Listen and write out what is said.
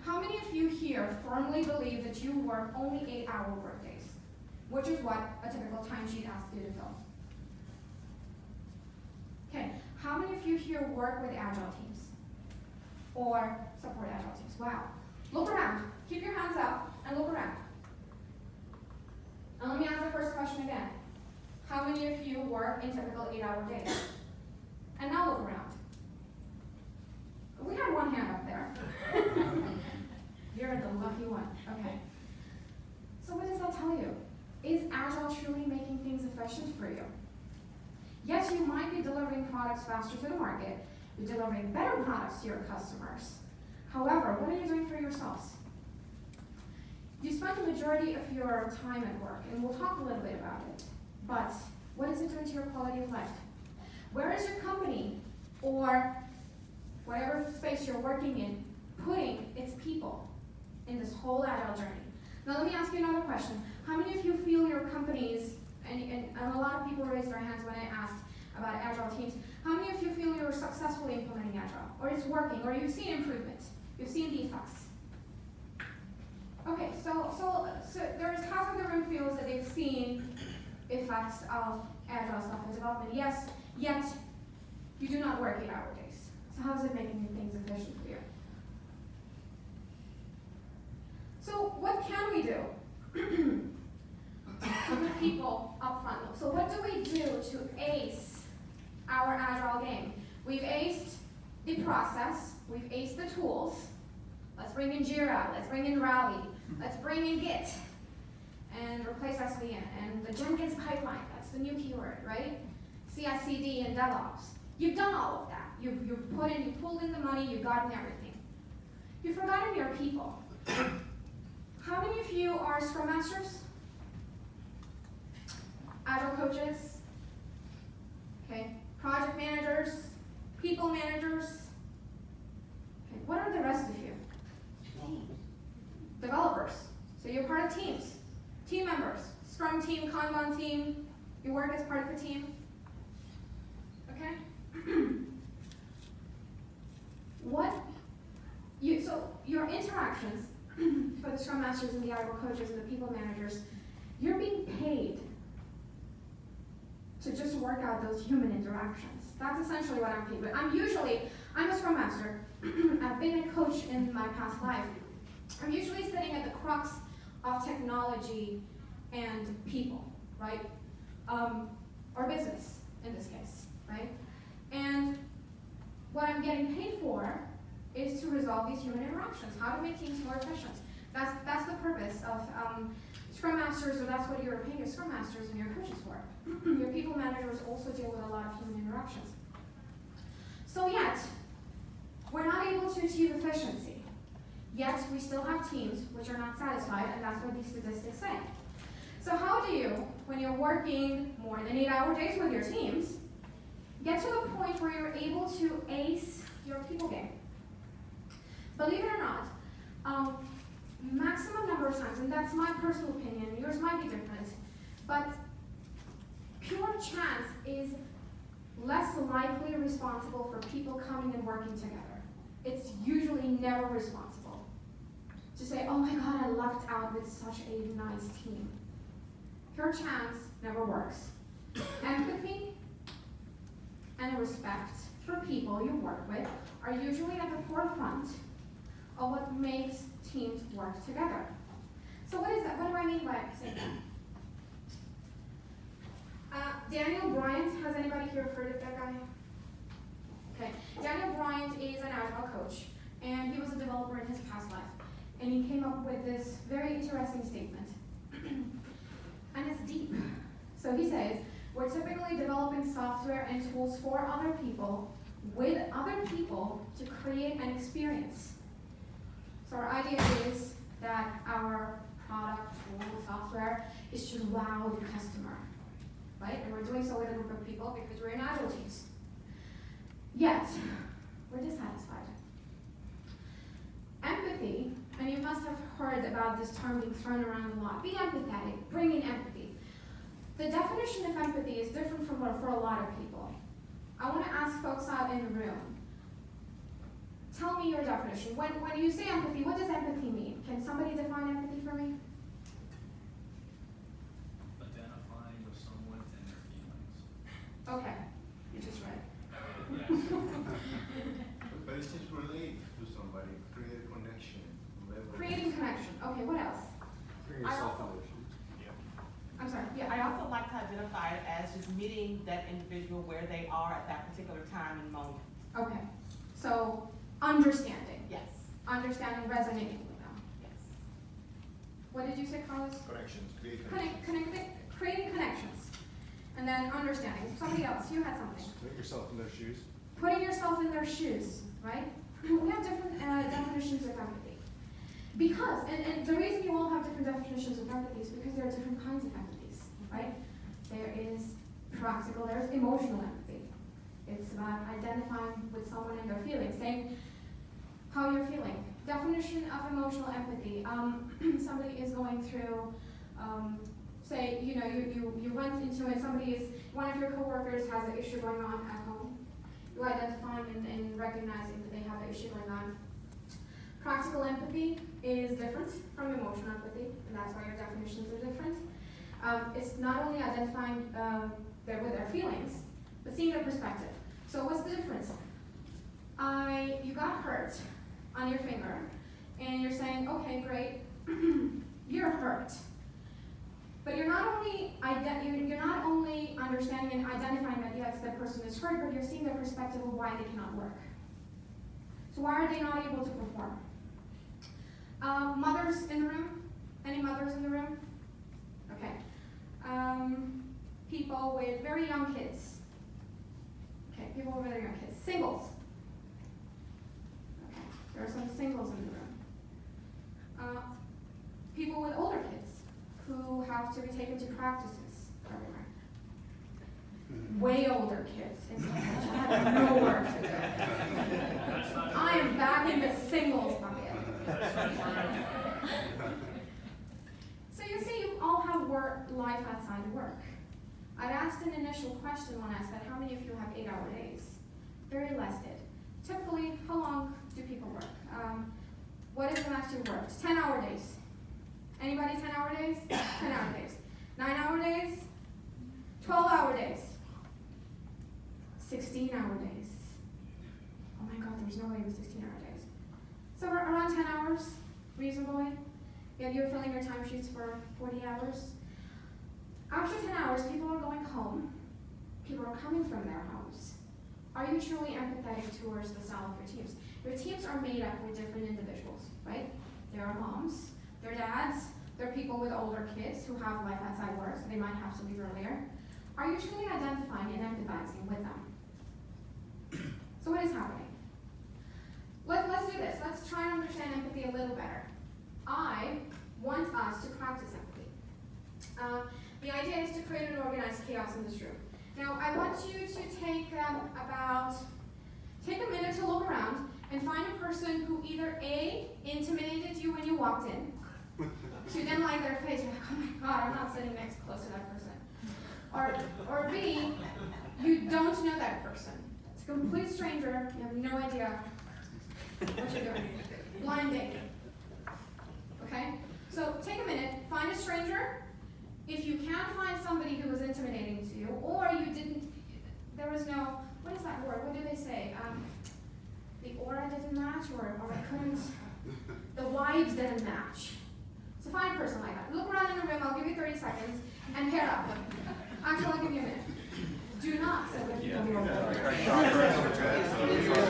How many of you here firmly believe that you work only 8-hour workdays, which is what a typical timesheet asks you to fill? Okay, how many of you here work with Agile teams or support Agile teams? Wow. Look around. Keep your hands up and look around. And let me ask the first question again. How many of you work in typical 8-hour days? And now look around. We have one hand up there. You're the lucky one. Okay. So what does that tell you? Is Agile truly making things efficient for you? Yes, you might be delivering products faster to the market. You're delivering better products to your customers. However, what are you doing for yourselves? You spend the majority of your time at work, and we'll talk a little bit about it. But what is it doing to your quality of life? Where is your company, or whatever space you're working in, putting its people in this whole Agile journey? Now let me ask you another question. How many of you feel your companies, and a lot of people raised their hands when I asked about Agile teams, how many of you feel you're successfully implementing Agile, or it's working, or you've seen improvement, you've seen defects? Okay, so there's half of the room feels that they've seen effects of Agile software development. Yes, yet you do not work 8-hour days. So how is it making things efficient for you? So what can we do to put people up front? So what do we do to ace our Agile game? We've aced the process, we've aced the tools. Let's bring in Jira, let's bring in Rally, let's bring in Git, and replace SVN, and the Jenkins pipeline, that's the new keyword, right? CI/CD and DevOps. You've done all of that. You've pulled in the money, you've gotten everything. You've forgotten your people. How many of you are Scrum Masters? Agile coaches? Okay, project managers? People managers? Okay, what are the rest of you? Developers. So you're part of teams. Team members. Scrum team, Kanban team. You work as part of the team. Okay? So your interactions for the Scrum Masters and the Agile coaches and the people managers, you're being paid to just work out those human interactions. That's essentially what I'm paid with. I'm a Scrum Master. I've been a coach in my past life. I'm usually sitting at the crux of technology and people, right? Or business, in this case, right? And what I'm getting paid for is to resolve these human interactions, how to make teams more efficient. That's the purpose of Scrum Masters, or that's what you're paying your Scrum Masters and your coaches for. Your people managers also deal with a lot of human interactions. So yet, we're not able to achieve efficiency. Yet, we still have teams which are not satisfied, and that's what these statistics say. So how do you, when you're working more than 8-hour days with your teams, get to the point where you're able to ace your people game? Believe it or not, maximum number of times, and that's my personal opinion, yours might be different, but pure chance is less likely responsible for people coming and working together. It's usually never responsible to say, oh my God, I lucked out with such a nice team. Pure chance never works. Empathy and respect for people you work with are usually at the forefront of what makes teams work together. So what is that? What do I mean by saying that? Daniel Bryant, has anybody here heard of that guy? Okay, Daniel Bryant is an Agile coach, and he was a developer in his past life. And he came up with this very interesting statement. And it's deep. So he says, we're typically developing software and tools for other people, with other people, to create an experience. So our idea is that our product, tool, software is to wow the customer, right? And we're doing so with a group of people because we're in Agile teams. Yet, we're dissatisfied. Empathy, and you must have heard about this term being thrown around a lot. Be empathetic, bring in empathy. The definition of empathy is different for a lot of people. I want to ask folks out in the room, tell me your definition. When you say empathy, what does empathy mean? Can somebody define empathy for me? Identifying with someone and their feelings. Okay, you just read. But it's just relate to somebody, create a connection. Creating connection. Okay, what else? Create I also- self-relation. I'm sorry, I yeah. also like to identify it as just meeting that individual where they are at that particular time and moment. Okay, so understanding. Yes, Understanding, resonating with them. yes. What did you say, Carlos? Connections, create connections. Creating connections. And then understanding. Somebody else, you had something. Put yourself in their shoes. Putting yourself in their shoes, right? We have different definitions of empathy. Because, and the reason you all have different definitions of empathy is because there are different kinds of empathies, right? There is practical, there's emotional empathy. It's about identifying with someone and their feelings, saying how you're feeling. Definition of emotional empathy. Somebody is going through, say, you know, you went into it, one of your coworkers has an issue going on at home. You identifying and recognizing that they have an issue going on. Practical empathy is different from emotional empathy, and that's why your definitions are different. It's not only identifying with their feelings, but seeing their perspective. So what's the difference? You got hurt on your finger, and you're saying, okay, great, you're hurt. But you're not only understanding and identifying that yes, that person is hurt, but you're seeing their perspective of why they cannot work. So why are they not able to perform? Mothers in the room? Any mothers in the room? Okay. People with very young kids. Okay, people with very young kids. Singles. Okay, there are some singles in the room. People with older kids who have to be taken to practices everywhere. Way older kids in college. I have no work to do. I am back in the singles bucket. So you see, you all have life outside work. I'd asked an initial question when I said, how many of you have 8-hour days? Very less did. Typically, how long do people work? What is the max you worked? 10-hour days. Anybody 10-hour days? 10-hour days. 9-hour days? 12-hour days. 16-hour days. Oh my God, there's no way it was 16-hour days. So we're around 10 hours, reasonably. Yeah, you're filling your timesheets for 40 hours. After 10 hours, people are going home. People are coming from their homes. Are you truly empathetic towards the style of your teams? Your teams are made up with different individuals, right? There are moms, there are dads, there are people with older kids who have life outside work, so they might have to leave earlier. Are you truly identifying and empathizing with them? So what is happening? Let's do this. Let's try and understand empathy a little better. I want us to practice empathy. The idea is to create an organized chaos in this room. Now, I want you to take a minute to look around and find a person who either A, intimidated you when you walked in, so you didn't like their face, you're like, oh my God, I'm not sitting close to that person. Or B, you don't know that person. It's a complete stranger, you have no idea what you're doing. Blind date. Okay? So take a minute, find a stranger. If you can't find somebody who was intimidating to you, or you didn't, there was no, what is that word? What do they say? The aura didn't match, or I couldn't, the vibes didn't match. So find a person like that. Look around in the room, I'll give you 30 seconds, and pair up. Actually, I'll give you a minute. Do not sit with people who are